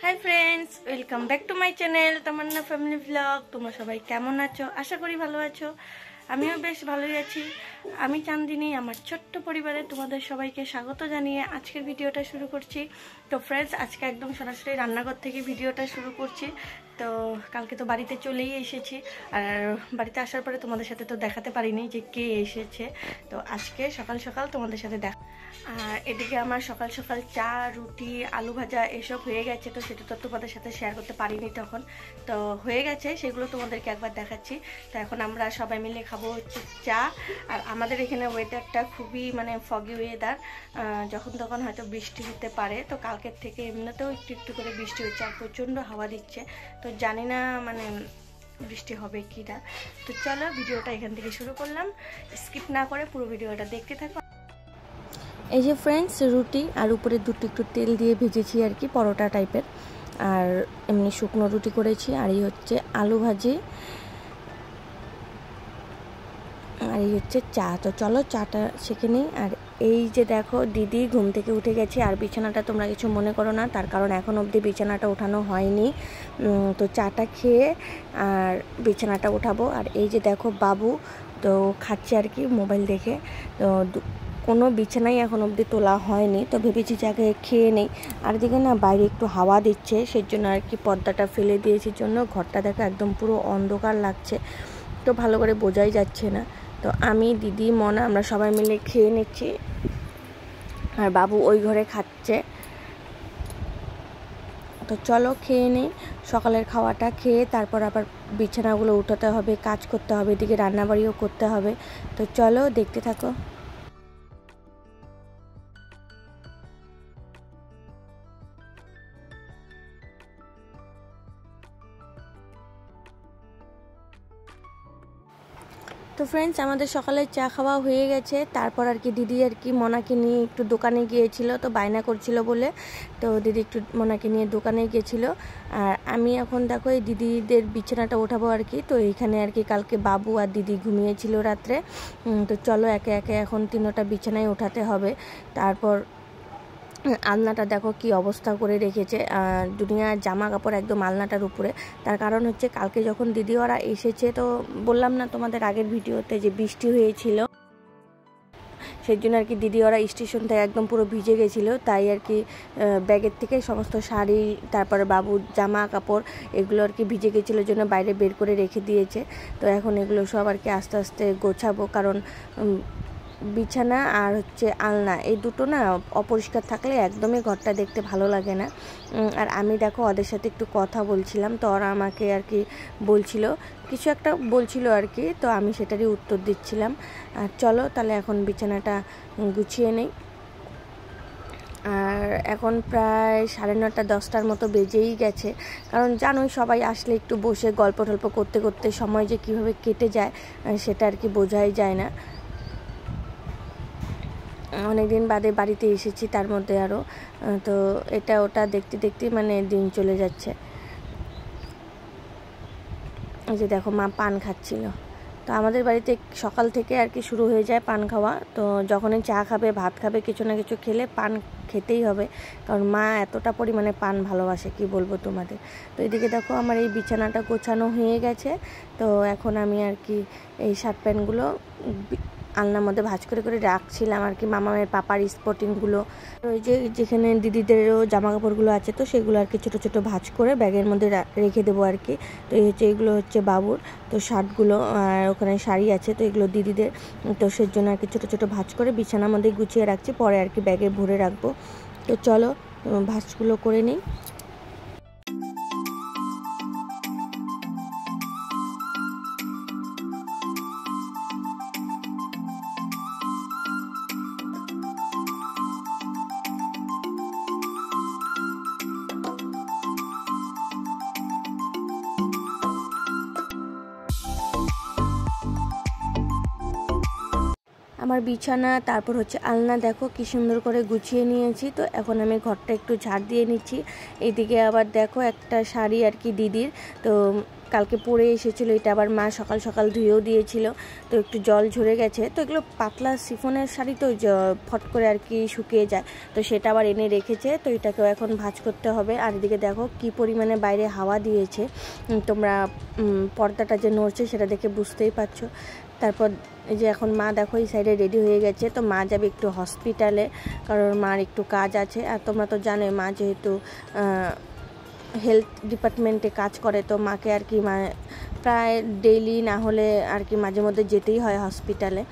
High friends, welcome back to my channel Tamanna family blog. তোমরা সবাই কেমন আছো? আশা করি ভালো আছো। আমিও বেশ ভালোই আছি। আমি চান্দিনী, আমার ছোট্ট পরিবারে তোমাদের সবাইকে স্বাগত জানিয়ে আজকের ভিডিওটা শুরু করছি। তো ফ্রেন্ডস, আজকে একদম সরাসরি রান্নাঘর থেকে ভিডিওটা শুরু করছি। তো কালকে তো বাড়িতে চলেই এসেছি, আর বাড়িতে আসার পরে তোমাদের সাথে তো দেখাতে পারিনি যে কে এসেছে। তো আজকে সকাল সকাল তোমাদের সাথে আর এদিকে আমার সকাল সকাল চা, রুটি, আলু ভাজা এসব হয়ে গেছে। তো সেটা তো তোমাদের সাথে শেয়ার করতে পারিনি তখন, তো হয়ে গেছে, সেগুলো তোমাদেরকে একবার দেখাচ্ছি। তো এখন আমরা সবাই মিলে খাবো হচ্ছে চা। আর আমাদের এখানে ওয়েদারটা খুবই ফগি ওয়েদার, যখন তখন হয়তো বৃষ্টি হতে পারে। তো কালকের থেকে এমনিতেও একটু একটু করে বৃষ্টি হচ্ছে, আর প্রচণ্ড হাওয়া দিচ্ছে। তো জানি না বৃষ্টি হবে কি না। তো চলো ভিডিওটা এখান থেকে শুরু করলাম, স্কিপ না করে পুরো ভিডিওটা দেখতে থাকো। এই যে ফ্রেন্ডস, রুটি আর উপরে দুটো একটু তেল দিয়ে ভেজেছি আর কি, পরোটা টাইপের। আর এমনি শুকনো রুটি করেছি। আর এই হচ্ছে আলু ভাজি, আর এই হচ্ছে চা। তো চলো চাটা শেখে নিই। আর এই যে দেখো, দিদি ঘুম থেকে উঠে গেছে। আর বিছানাটা তোমরা কিছু মনে করো না, তার কারণ এখন অবধি বিছানাটা ওঠানো হয়নি। তো চাটা খেয়ে আর বিছানাটা উঠাবো। আর এই যে দেখো বাবু তো খাচ্ছে আর কি মোবাইল দেখে। তো কোনো বিছানাই এখন অবধি তোলা হয়নি। তো ভেবেছি যে আগে খেয়ে নেই। আর এদিকে না বাইরে একটু হাওয়া দিচ্ছে, সেই জন্য আর কি পর্দাটা ফেলে দিয়েছি। জন্য ঘরটা দেখো একদম পুরো অন্ধকার লাগছে, তো ভালো করে বোঝাই যাচ্ছে না। তো আমি, দিদি, মনা আমরা সবাই মিলে খেয়ে নিচ্ছি, আর বাবু ওই ঘরে খাচ্ছে। তো চলো খেয়ে নিই। সকালের খাওয়াটা খেয়ে তারপর আবার বিছানাগুলো উঠাতে হবে, কাজ করতে হবে, এদিকে রান্নাবাড়িও করতে হবে। তো চলো দেখতে থাকো। তো ফ্রেন্ডস, আমাদের সকালে চা খাওয়া হয়ে গেছে। তারপর আর কি দিদি আর কি মনাকে নিয়ে একটু দোকানে গিয়েছিল, তো বায়না করছিল বলে। তো দিদি একটু মনাকে নিয়ে দোকানে গিয়েছিল। আর আমি এখন দেখো এই দিদিদের বিছানাটা ওঠাবো আর কি। তো এইখানে আর কি কালকে বাবু আর দিদি ঘুমিয়েছিল রাত্রে। তো চলো একে একে এখন তিনোটা বিছানায় ওঠাতে হবে। তারপর আলনাটা দেখো কি অবস্থা করে রেখেছে, দুনিয়ার জামা কাপড় একদম আলনাটার উপরে। তার কারণ হচ্ছে কালকে যখন দিদি ওরা এসেছে, তো বললাম না তোমাদের আগের ভিডিওতে যে বৃষ্টি হয়েছিল, সেই জন্য আর কি দিদি ওরা স্টেশন থেকে একদম পুরো ভিজে গেছিলো। তাই আর কি ব্যাগের থেকে সমস্ত শাড়ি, তারপরে বাবুর জামা কাপড়, এগুলো আর কি ভিজে গেছিলো জন্য বাইরে বের করে রেখে দিয়েছে। তো এখন এগুলো সব আর কি আস্তে আস্তে গোছাবো, কারণ বিছানা আর হচ্ছে আলনা এই দুটো না অপরিষ্কার থাকলে একদমই ঘরটা দেখতে ভালো লাগে না। আর আমি দেখো ওদের সাথে একটু কথা বলছিলাম, তো ওরা আমাকে আর কি বলছিল, কিছু একটা বলছিল আর কি, তো আমি সেটারই উত্তর দিচ্ছিলাম। আর চলো তাহলে এখন বিছানাটা গুছিয়ে নেই। আর এখন প্রায় 9:30 10টার মতো বেজেই গেছে, কারণ জানোই সবাই আসলে একটু বসে গল্প টল্প করতে করতে সময় যে কীভাবে কেটে যায় সেটা আর কি বোঝাই যায় না। অনেক দিন বাদে বাড়িতে এসেছি, তার মধ্যে আরও তো এটা ওটা দেখতে দেখতে দিন চলে যাচ্ছে। এই যে দেখো মা পান খাচ্ছিল। তো আমাদের বাড়িতে সকাল থেকে আর কি শুরু হয়ে যায় পান খাওয়া। তো যখনই চা খাবে, ভাত খাবে, কিছু না কিছু খেলে পান খেতেই হবে, কারণ মা এতটা পরিমাণে পান ভালোবাসে কি বলবো তোমাদের। তো এদিকে দেখো আমার এই বিছানাটা গোছানো হয়ে গেছে। তো এখন আমি আর কি এই শার্ট প্যান্টগুলো আলনার মধ্যে ভাঁজ করে করে রাখছিলাম আর কি, মামামের পাপার স্পটিংগুলো। ওই যে যেখানে দিদিদেরও জামা কাপড়গুলো আছে, তো সেগুলো আর কি ছোটো ছোটো ভাঁজ করে ব্যাগের মধ্যে রেখে দেবো আর কি। তো এই হচ্ছে এগুলো হচ্ছে বাবুর, তো শার্টগুলো, আর ওখানে শাড়ি আছে, তো এগুলো দিদিদের। তো সেই জন্য আর কি ছোটো ছোটো ভাঁজ করে বিছানার মধ্যে গুছিয়ে রাখছি, পরে আর কি ব্যাগে ভরে রাখবো। তো চলো ভাঁজগুলো করে নিই। আমার বিছানা তারপর হচ্ছে আলনা দেখো কি সুন্দর করে গুছিয়ে নিয়েছি। তো এখন আমি ঘরটা একটু ঝাড় দিয়ে নিচ্ছি। এদিকে আবার দেখো একটা শাড়ি আর কি দিদির, তো কালকে পরে এসেছিলো, এটা আবার মা সকাল সকাল ধুয়েও দিয়েছিল, তো একটু জল ঝরে গেছে। তো এগুলো পাতলা সিফনের শাড়ি তো ফট করে আর কি শুকিয়ে যায়, তো সেটা আবার এনে রেখেছে। তো এটাকেও এখন ভাঁজ করতে হবে। আর এদিকে দেখো কি পরিমাণে বাইরে হাওয়া দিয়েছে, তোমরা পর্দাটা যে নড়ছে সেটা দেখে বুঝতেই পারছো। তারপর এই যে এখন মা দেখো এই সাইডে রেডি হয়ে গেছে, তো মা যাবে একটু হসপিটালে, কারণ মার একটু কাজ আছে। আর তোমরা তো জানোই মা যেহেতু হেলথ ডিপার্টমেন্টে কাজ করে, তো মাকে আর কি প্রায় ডেইলি না হলে আর কি মাঝে মধ্যে যেতেই হয় হসপিটালে।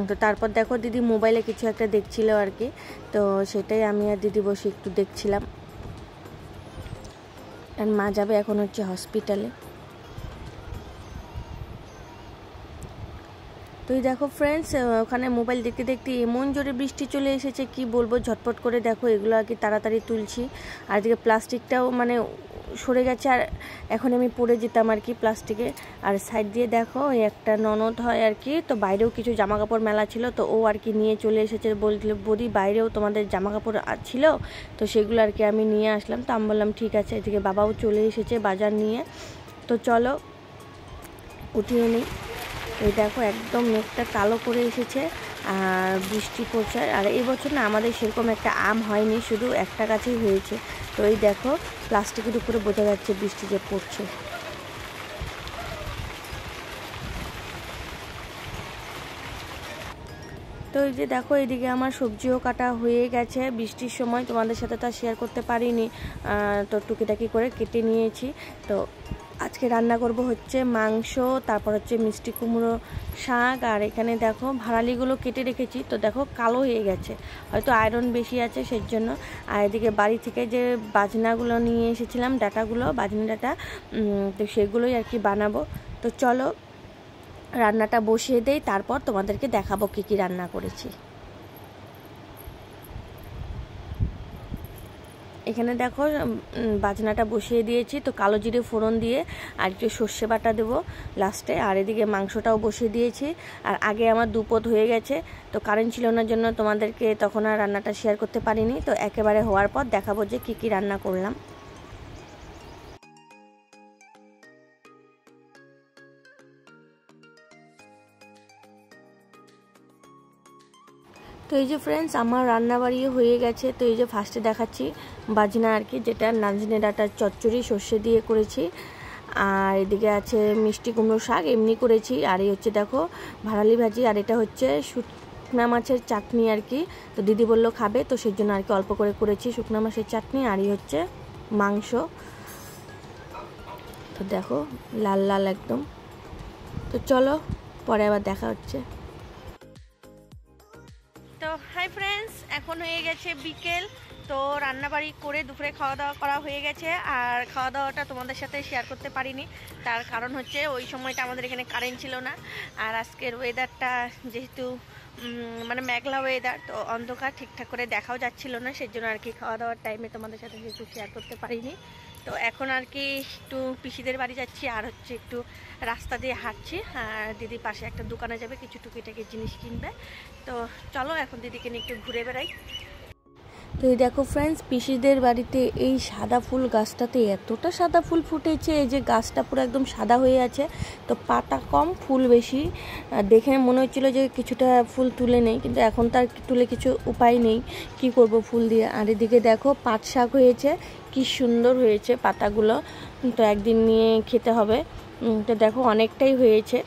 তো তারপর দেখো দিদি মোবাইলে কিছু একটা দেখছিল আর কি, তো সেটাই আমি আর দিদি বসে একটু দেখছিলাম। আর মা যাবে এখন হচ্ছে হসপিটালে। তো দেখো ফ্রেন্ডস, ওখানে মোবাইল দেখতে দেখতে এমন জোরে বৃষ্টি চলে এসেছে কি বলবো। ঝটপট করে দেখো এগুলো আর কি তাড়াতাড়ি তুলছি। আর এদিকে প্লাস্টিকটাও মানে সরে গেছে, আর এখন আমি পড়ে যেতাম আর কি প্লাস্টিকে। আর সাইড দিয়ে দেখো একটা ননদ হয় আর কি, তো বাইরেও কিছু জামা কাপড় মেলা ছিল, তো ও আর কি নিয়ে চলে এসেছে। বলছিল বৌদি বাইরেও তোমাদের জামা কাপড় ছিল, তো সেগুলো আর কি আমি নিয়ে আসলাম। তো আমি বললাম ঠিক আছে। এদিকে বাবাও চলে এসেছে বাজার নিয়ে, তো চলো উঠিয়ে নিই। এই দেখো একদম মেঘটা কালো করে এসেছে আর বৃষ্টি পড়ছে। আর এই বছর না আমাদের সেরকম একটা আম হয়নি, শুধু একটা গাছেই হয়েছে। তো এই দেখো প্লাস্টিকের উপরে বোঝা যাচ্ছে বৃষ্টি যে পড়ছে। তো এই যে দেখো এদিকে আমার সবজিও কাটা হয়ে গেছে। বৃষ্টির সময় তোমাদের সাথে তো শেয়ার করতে পারিনি, তো টুকিটাকি করে কেটে নিয়েছি। তো আজকে রান্না করব হচ্ছে মাংস, তারপর হচ্ছে মিষ্টি কুমড়ো শাক। আর এখানে দেখো ভাড়ালিগুলো কেটে রেখেছি, তো দেখো কালো হয়ে গেছে, হয়তো আয়রন বেশি আছে সেই জন্য। আর এদিকে বাড়ি থেকে যে বাজনাগুলো নিয়ে এসেছিলাম, ডাটাগুলো, বাজনা ডাটা, তো সেগুলোই আর কি বানাবো। তো চলো রান্নাটা বসিয়ে দেই, তারপর তোমাদেরকে দেখাবো কি কি রান্না করেছি। এখানে দেখো বাজনাটা বসিয়ে দিয়েছি, তো কালো জিরে ফোড়ন দিয়ে আর একটু সর্ষে বাটা দেবো লাস্টে। আর এদিকে মাংসটাও বসিয়ে দিয়েছি। আর আগে আমার দুপদ হয়ে গেছে, তো কারেন্ট ছিল না জন্য তোমাদেরকে তখন আর রান্নাটা শেয়ার করতে পারিনি। তো একেবারে হওয়ার পর দেখাবো যে কি কি রান্না করলাম। তো এই যে ফ্রেন্ডস আমার রান্নাবাড়ি হয়ে গেছে। তো এই যে ফার্স্টে দেখাচ্ছি বাজনা আর কি, যেটা নাজনে ডাটার চচ্চড়ি সর্ষে দিয়ে করেছি। আর এদিকে আছে মিষ্টি কুমড়ো শাক এমনি করেছি। আর এই হচ্ছে দেখো ভাড়ালি ভাজি। আর এটা হচ্ছে শুকনা মাছের চাটনি আর কি, তো দিদি বললো খাবে, তো সেই জন্য আর কি অল্প করে করেছি শুকনা মাছের চাটনি। আর এই হচ্ছে মাংস, তো দেখো লাল লাল একদম। তো চলো পরে আবার দেখা হচ্ছে। তো হাই ফ্রেন্ডস, এখন হয়ে গেছে বিকেল। তো রান্নাবাড়ি করে দুপুরে খাওয়া দাওয়া করা হয়ে গেছে। আর খাওয়া দাওয়াটা তোমাদের সাথে শেয়ার করতে পারিনি, তার কারণ হচ্ছে ওই সময়টা আমাদের এখানে কারেন্ট ছিল না। আর আজকের ওয়েদারটা যেহেতু মানে মেঘলা ওয়েদার, তো অন্ধকার, ঠিকঠাক করে দেখাও যাচ্ছিল না, সেই জন্য আর কি খাওয়া দাওয়ার টাইমে তোমাদের সাথে যেহেতু শেয়ার করতে পারিনি। তো এখন আর কি একটু পিসিদের বাড়ি যাচ্ছি, আর হচ্ছে একটু রাস্তা দিয়ে হাঁটছি। আর দিদি পাশে একটা দোকানে যাবে, কিছু টুকিটাকি জিনিস কিনবে। তো চলো এখন দিদিকে নিয়ে একটু ঘুরে বেড়াই। তো এই দেখো ফ্রেন্ডস, পিসিদের বাড়িতে এই সাদা ফুল গাছটাতে এতটা সাদা ফুল ফুটেছে, এই যে গাছটা পুরো একদম সাদা হয়ে আছে, তো পাতা কম ফুল বেশি। দেখে মনে হচ্ছিলো যে কিছুটা ফুল তুলে নেই, কিন্তু এখন তার তুলে কিছু উপায় নেই, কি করব ফুল দিয়ে। আর এদিকে দেখো পাট শাক হয়েছে, কি সুন্দর হয়েছে পাতাগুলো, তো একদিন নিয়ে খেতে হবে। তো দেখো অনেকটাই হয়েছে।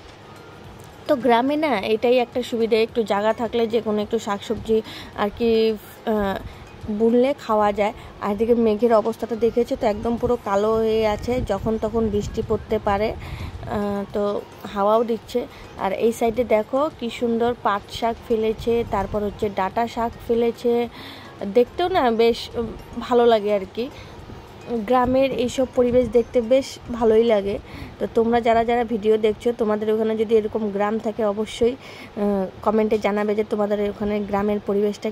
তো গ্রামে না এটাই একটা সুবিধা, একটু জায়গা থাকলে যে কোনো একটু শাকসবজি আর কি বুনলে খাওয়া যায়। আর এদিকে মেঘের অবস্থাটা দেখেছে, তো একদম পুরো কালো হয়ে আছে, যখন তখন বৃষ্টি পড়তে পারে, তো হাওয়াও দিচ্ছে। আর এই সাইডে দেখো কি সুন্দর পাট শাক ফেলেছে, তারপর হচ্ছে ডাটা শাক ফেলেছে, দেখতেও না বেশ ভালো লাগে আর কি। গ্রামের এইসব পরিবেশ দেখতে বেশ ভালোই লাগে। তো তোমরা যারা যারা ভিডিও দেখছো, তোমাদের ওখানে যদি এরকম গ্রাম থাকে অবশ্যই কমেন্টে জানাবে যে তোমাদের ওখানে গ্রামের পরিবেশটা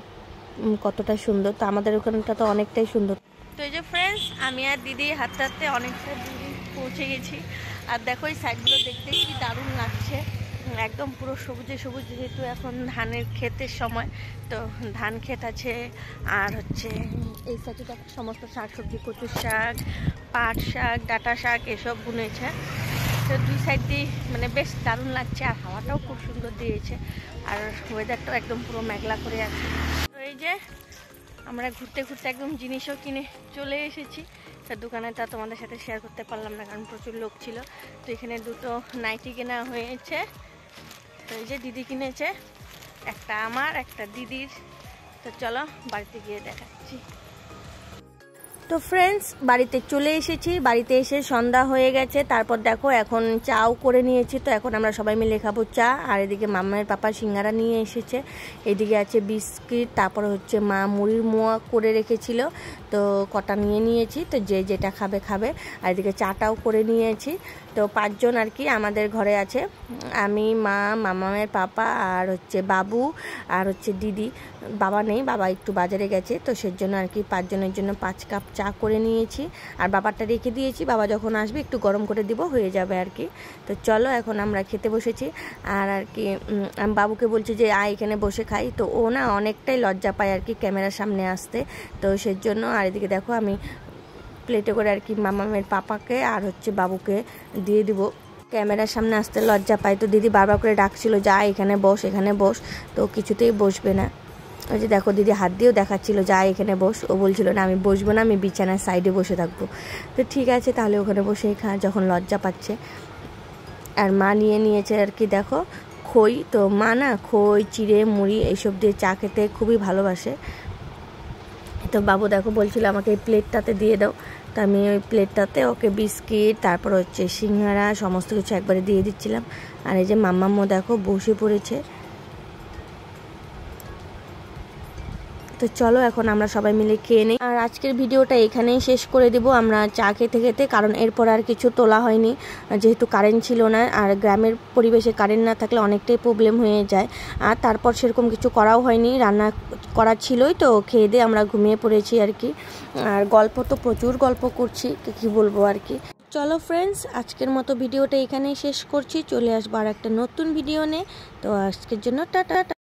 কতটা সুন্দর। তো আমাদের ওখানটা তো অনেকটাই সুন্দর। তো এই যে ফ্রেন্ডস, আমি আর দিদি হাঁটতে হাঁটতে অনেকটা দূরে পৌঁছে গেছি। আর দেখো এই সাইডগুলো দেখতে কি দারুণ লাগছে, একদম পুরো সবুজে সবুজ, যেহেতু এখন ধানের ক্ষেতের সময়, তো ধান ক্ষেত আছে। আর হচ্ছে এই সাইডে সমস্ত শাক সবজি, কচুর শাক, পাট শাক, ডাঁটা শাক এসব বুনেছে। তো দুই সাইড দিয়ে মানে বেশ দারুণ লাগছে, আর হাওয়াটাও খুব সুন্দর দিয়েছে, আর ওয়েদারটাও একদম পুরো মেঘলা করে আছে। তো এই যে আমরা ঘুরতে ঘুরতে একদম জিনিসও কিনে চলে এসেছি। তার দোকানে তা তোমাদের সাথে শেয়ার করতে পারলাম না, কারণ প্রচুর লোক ছিল। তো এখানে দুটো নাইটি কেনা হয়েছে। তো এই যে দিদি কিনেছে, একটা আমার একটা দিদির। তো চলো বাড়িতে গিয়ে দেখাচ্ছি। তো ফ্রেন্ডস, বাড়িতে চলে এসেছি। বাড়িতে এসে সন্ধ্যা হয়ে গেছে। তারপর দেখো এখন চাও করে নিয়েছি। তো এখন আমরা সবাই মিলে খাবো চা। আর এদিকে মামার পাপা সিঙ্গারা নিয়ে এসেছে, এদিকে আছে বিস্কিট, তারপর হচ্ছে মা মুড়ির মোয়া করে রেখেছিল, তো কটা নিয়ে নিয়েছি। তো যে যেটা খাবে খাবে। আর এদিকে চাটাও করে নিয়েছি। তো 5 জন আর কি আমাদের ঘরে আছে, আমি, মা, মামামের পাপা, আর হচ্ছে বাবু, আর হচ্ছে দিদি। বাবা নেই, বাবা একটু বাজারে গেছে। তো সেজন্য আর কি 5 জনের জন্য 5 কাপ চা করে নিয়েছি। আর বাবারটা রেখে দিয়েছি, বাবা যখন আসবে একটু গরম করে দিব, হয়ে যাবে আর কি। তো চলো এখন আমরা খেতে বসেছি। আর কি আমি বাবুকে বলছি যে এখানে বসে খাই। তো ও না অনেকটাই লজ্জা পায় আর কি ক্যামেরার সামনে আসতে। তো সেজন্য আর এদিকে দেখো আমি প্লেটে করে আর কি মামামের পাপাকে আর হচ্ছে বাবুকে দিয়ে দিব। ক্যামেরার সামনে আসতে লজ্জা পায়। তো দিদি বারবার করে ডাকছিল যা এখানে বস, এখানে বস। তো কিছুতেই বসবে না। ওই যে দেখো দিদি হাত দিয়েও দেখাচ্ছিল যা এখানে বস। ও বলছিল না আমি বসবো না, আমি বিছানার সাইডে বসে থাকবো। তো ঠিক আছে তাহলে ওখানে বসেই খা, যখন লজ্জা পাচ্ছে। আর মা নিয়ে নিয়েছে আর কি দেখো খই। তো মা না খই, চিড়ে, মুড়ি এইসব দিয়ে চা খেতে খুবই ভালোবাসে। তো বাবু দেখো বলছিল আমাকে এই প্লেটটাতে দিয়ে দাও। তো আমি ওই প্লেটটাতে ওকে বিস্কিট, তারপর হচ্ছে সিঙ্গারা সমস্ত কিছু একবারে দিয়ে দিচ্ছিলাম। আর এই যে মাম্মাম্মু দেখো বসে পড়েছে। তো চলো এখন আমরা সবাই মিলে খেয়ে নিই। আর আজকের ভিডিওটা এখানেই শেষ করে দেব আমরা চা খেতে খেতে, কারণ এরপর আর কিছু তোলা হয়নি, যেহেতু কারেন্ট ছিল না। আর গ্রামের পরিবেশে কারেন্ট না থাকলে অনেকটাই প্রবলেম হয়ে যায়। আর তারপর সেরকম কিছু করাও হয়নি, রান্না করা ছিলই। তো খেয়ে দিয়ে আমরা ঘুমিয়ে পড়েছি আর কি। আর গল্প তো প্রচুর গল্প করছি, কি বলবো আর কি। চলো ফ্রেন্ডস, আজকের মতো ভিডিওটা এখানেই শেষ করছি। চলে আসবো আর একটা নতুন ভিডিও নিয়ে। তো আজকের জন্য টাটা।